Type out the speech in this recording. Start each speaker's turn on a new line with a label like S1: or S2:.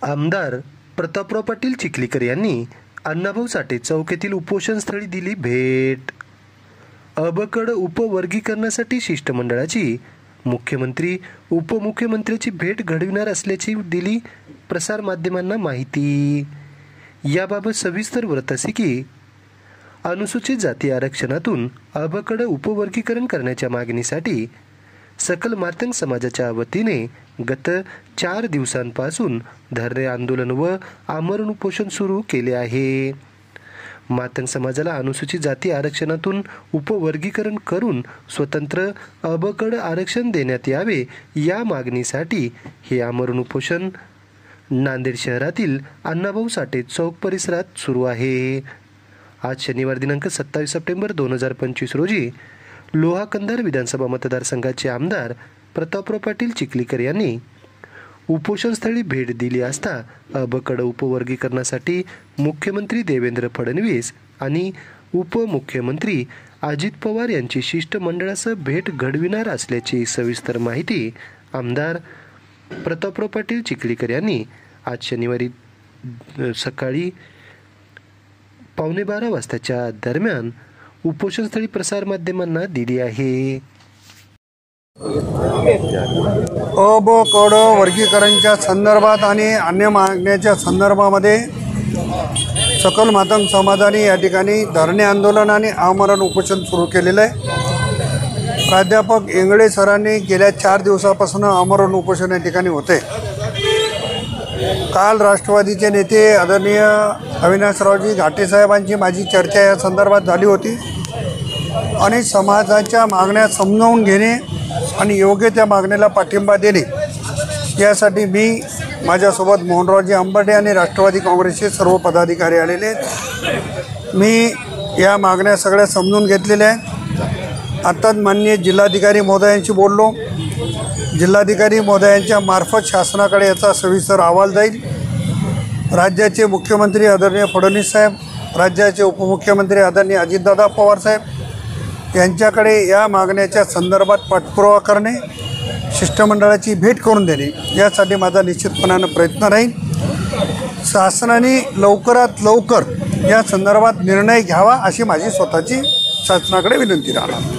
S1: आमदार प्रतापराव पाटील चिखलीकर यांनी अण्णाभाऊ साठे चौक येथील उपोषणस्थळी दिली भेट। अबकड उपवर्गीकरणासाठी शिष्टमंडळाची मुख्यमंत्री उपमुख्यमंत्र्यांची भेट घडविणार असल्याची दिली प्रसार माध्यमांना माहिती। याबाबत सविस्तर वृत्त असे की अनुसूचित जाती आरक्षणातून अबकड उपवर्गीकरण करण्याच्या मागणीसाठी सकल मातंग समाजाच्या वतीने गत 4 दिवसांपासून धरणे आंदोलन व आमरण उपोषण सुरू केले आहे। मातंग समाजाला अनुसूचित जाती आरक्षणातून उपवर्गीकरण करून स्वतंत्र अबकड आरक्षण देण्यात यावे या मागणीसाठी हे आमरण उपोषण नांदेड शहरातील अण्णाभाऊ साठे चौक परिसरात सुरू आहे। आज शनिवार दिनांक 27 सप्टेंबर 2025 रोजी लोहा कंधार विधानसभा मतदारसंघाचे आमदार प्रतापराव पाटील चिखलीकर यांनी उपोषणस्थळी भेट दिली असता अबकड उपवर्गीकरणासाठी मुख्यमंत्री देवेंद्र फडणवीस आणि उपमुख्यमंत्री अजित पवार यांची शिष्टमंडळासह भेट घडविणार असल्याची सविस्तर माहिती आमदार प्रतापराव पाटील चिखलीकर यांनी आज शनिवारी सकाळी 11:15 वाजताच्या दरम्यान उपोषणस्थळी प्रसार माध्यमांना दिली आहे।
S2: अबकड वर्गीकरणच्या संदर्भात आणि अन्य मागण्याच्या संदर्भामध्ये सकल मातंग समाजाने या ठिकाणी धरणे आंदोलन आणि आमरण उपोषण सुरू केलेलं आहे। प्राध्यापक इंगळे सरांनी गेल्या 4 दिवसापासून आमरण उपोषण या ठिकाणी होते। काल राष्ट्रवादीचे नेते आदरणीय अविनाशरावजी घाटे साहेबांची माझी चर्चा या संदर्भात झाली होती आणि समाजाच्या मागण्या समजावून घेणे आणि योग्य त्या मागणीला पाठिंबा देणे यासाठी मी माझ्यासोबत मोहनरावजी अंबर्डे आणि राष्ट्रवादी काँग्रेसचे सर्व पदाधिकारी आलेले आहेत। मी या मागण्या सगळ्या समजून घेतलेल्या आहेत। आत्ताच माननीय जिल्हाधिकारी महोदयांशी बोललो। जिल्हाधिकारी महोदयांच्या मार्फत शासनाकडे याचा सविस्तर अहवाल जाईल। राज्याचे मुख्यमंत्री आदरणीय फडणवीस साहेब, राज्याचे उपमुख्यमंत्री आदरणीय अजितदादा पवार साहेब यांच्याकडे या मागण्याच्या संदर्भात पाठपुरावा करणे, शिष्टमंडळाची भेट करून देणे यासाठी माझा निश्चितपणानं प्रयत्न राहील। शासनाने लवकरात लवकर या संदर्भात निर्णय घ्यावा अशी माझी स्वतःची शासनाकडे विनंती राहणार।